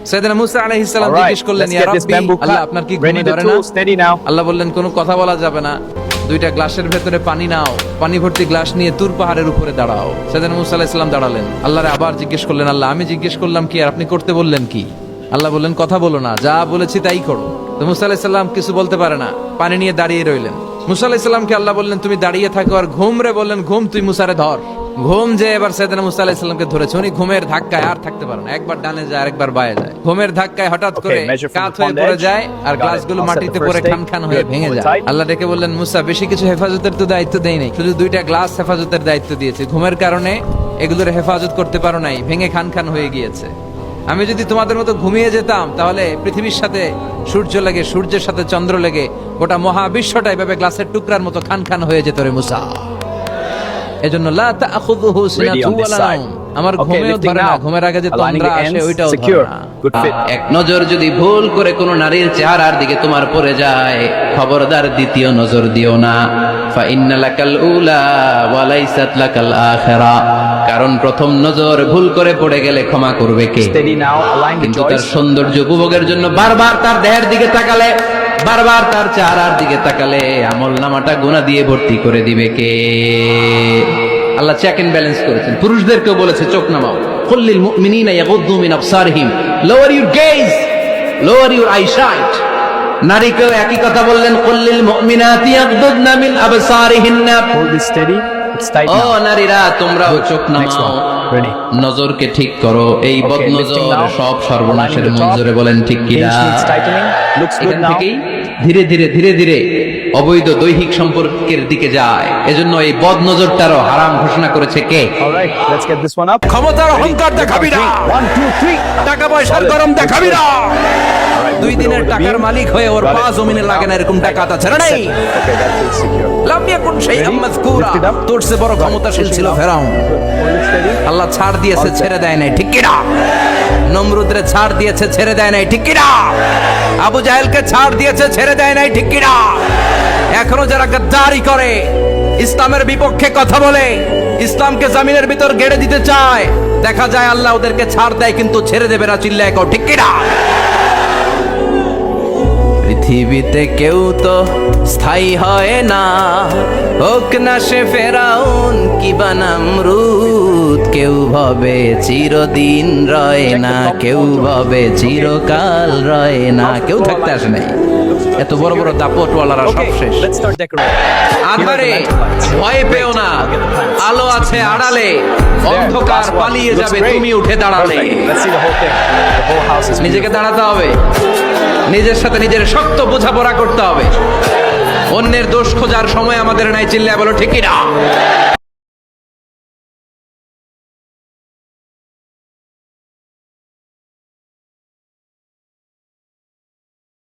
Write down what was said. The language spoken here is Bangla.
সাইয়েদনা মুসা আলাইহিস সালাম জিজ্ঞেস করলেন, ইয়া রাব্বি, আল্লাহ আপনার কি ঘুমে ধরে না? আল্লাহ বললেন কোনো কথা বলা যাবে না, দুইটা গ্লাসের ভেতরে পানি নাও, পানি ভর্তি গ্লাস নিয়ে তুর পাহাড়ের উপরে দাঁড়াও। সাইয়েদনা মুসা আলাইহিস সালাম দাঁড়ালেন, আল্লাহরে আবার জিজ্ঞেস করলেন, আল্লাহ আমি জিজ্ঞেস করলাম কি আর আপনি করতে বললেন কি? আল্লাহ বললেন কথা বলো না, যা বলেছি তাই করো। তো মুসা আলাইহিস সালাম কিছু বলতে পারে না, পানি নিয়ে দাঁড়িয়ে রইলেন। মুসা আলাইহিস সালামকে আল্লাহ বললেন তুমি দাঁড়িয়ে থাকো আর ঘুম রে বললেন ঘুম তুই মুসারে ধর। ঘুম যে এবার সাইয়েদনা মুসা আলাইহিস সালামকে ধরেছে, উনি ঘুমের ধাক্কায় আর থাকতে পারে না, একবার ডানে যায় আরেকবার বায়ে যায়। ঘুমের ধাক্কায় হঠাৎ করে কাত হয়ে পড়ে যায় আর গ্লাসগুলো মাটিতে পড়ে খান হয়ে ভেঙে যায়। আল্লাহ ডেকে বললেন মুসা বেশি কিছু হেফাজতের তো দায়িত্ব দেই নাই, শুধু দুইটা গ্লাস হেফাজতের দায়িত্ব দিয়েছে, ঘুমের কারণে এগুলোর হেফাজত করতে পারো নাই, ভেঙে খান হয়ে গিয়েছে। আমি যদি তোমাদের মতো ঘুমিয়ে যেতাম তাহলে পৃথিবীর সাথে সূর্য লেগে, সূর্যের সাথে চন্দ্র লেগে গোটা মহাবিশ্বটা এভাবে গ্লাসের টুকরার মতো খান হয়ে যেত রে মুসা। এজন্য লা তাখুযুহু সিনাতুন ওয়ালা নাওম, আমার ঘুমেও ধরে না, ঘুমের আগে যে তন্দ্রা আসে ওইটাও ধরে না। এক নজর যদি ভুল করে কোন নারীর চেহারার দিকে তোমার পড়ে যায়, খবরদার দ্বিতীয় নজর দিও না। ফা ইন্না লাকাল উলা ওয়া লাইসাত লাকাল আখিরা, কারণ প্রথম নজর ভুল করে পড়ে গেলে ক্ষমা করবে কে? কিন্তু তার সৌন্দর্য উপভোগের জন্য বারবার তার দেহের দিকে তাকালে, বারবার তার চেহারার দিকে তাকালে আমল নামাটা গুনাহ দিয়ে ভর্তি করে দিবে কে? আল্লাহ চেক এন্ড ব্যালেন্স করেছেন। পুরুষদেরকেও বলেছে চোখ নামাও, কুল্লিল মুমিনিনা ইয়াগুদ্দু মিন আবসারিহিম, lower your gaze, lower your eyesight. নারীকেও একই কথা বললেন, কুল্লিল মুমিনাতি ইয়াগুদ্দুনা মিন আবসারিহিন্না, ও নারীরা তোমরাও চোখ নামাও, নজরকে ঠিক করো, এই বদনজর সব সর্বনাশের মঞ্জুরে। বলেন ঠিক কিনা? এখান থেকেই ধীরে ধীরে অবৈধ দৈহিক সম্পর্কের দিকে যায়। এজন্য এই বদনজরটারও হারাম ঘোষণা করেছে কে? ক্ষমতার অহংকার দেখাবি না, টাকা পয়সার গরম দেখাবি না, দুই দিনের টাকার মালিক হয়ে ওর পা জমিনে লাগে না এরকম টাকা তা ছেড়ে নাই। লাম ইয়াকুন শাইআম মাযকুরা, তোর চেয়ে বড় ক্ষমতাশীল ছিল ফেরাউন, আল্লাহ ছাড় দিয়েছে ছেড়ে দেয় নাই, ঠিক কি না? নমরুদরে ছাড় দিয়েছে ছেড়ে দেয় নাই, ঠিক কি না? আবু জাহেলকে ছাড় দিয়েছে ছেড়ে দেয় নাই, ঠিক কি না? এখনো যারা গাদ্দারি করে, ইসলামের বিপক্ষে কথা বলে, ইসলামকে জমিনের ভিতর গেড়ে দিতে চায়, দেখা যায় আল্লাহ ওদেরকে ছাড় দেয় কিন্তু ছেড়ে দেবে না, চিল্লায় কও ঠিক কি না? পৃথিবীতে কেউ তো স্থায়ী হয় না, হোক না সে ফেরাউন কিবা নমরুদ, কেউ ভাবে চিরদিন রয় না, কেউ ভাবে চিরকাল রয় না, কেউ থাকতে আসে নাই। এত বড় বড় দাপটওয়ালারা সব শেষ। আধারে ভয় পেও না, আলো আছে আড়ালে, অন্ধকার পালিয়ে যাবে তুমি উঠে দাঁড়ালে। নিজেকে দাঁড়াতে হবে, নিজের সাথে নিজের শক্ত বোঝাপড়া করতে হবে। অন্যের দোষ খোঁজার সময় আমাদের নাই, চিল্লায় বলো ঠিক না?